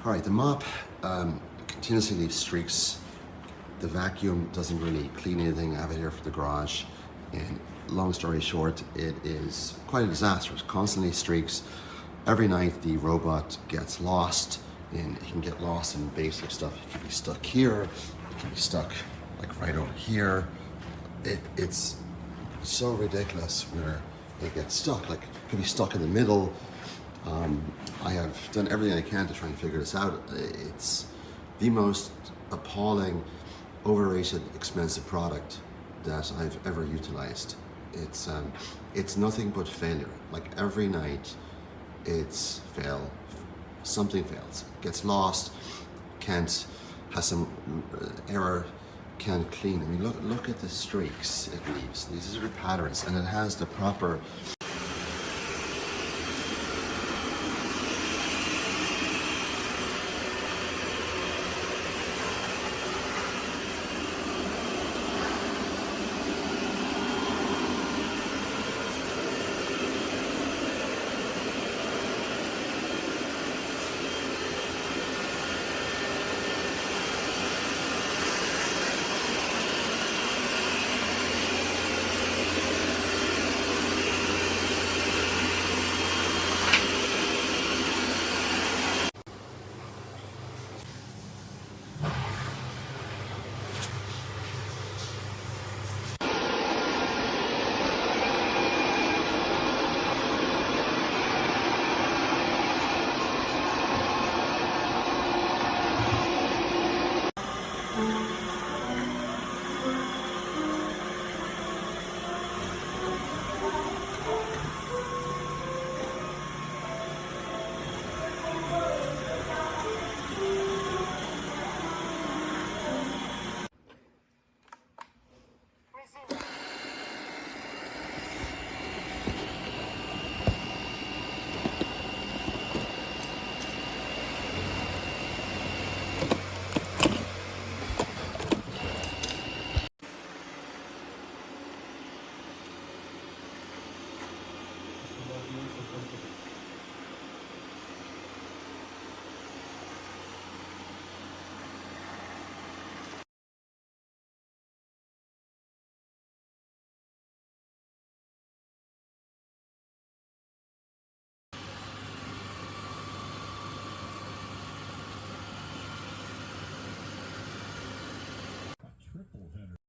All right, the mop continuously leaves streaks. The vacuum doesn't really clean anything. I have it here for the garage. And long story short, it is quite a disaster. It constantly streaks. Every night the robot gets lost, and it can get lost in basic stuff. It can be stuck here, it can be stuck like right over here. It's so ridiculous where it gets stuck. Like it can be stuck in the middle. I have done everything I can to try and figure this out. It's the most appalling, overrated, expensive product that I've ever utilized. It's nothing but failure. Like every night, something fails, gets lost, has some error, can't clean. I mean, look at the streaks it leaves. These are the patterns, and it has the proper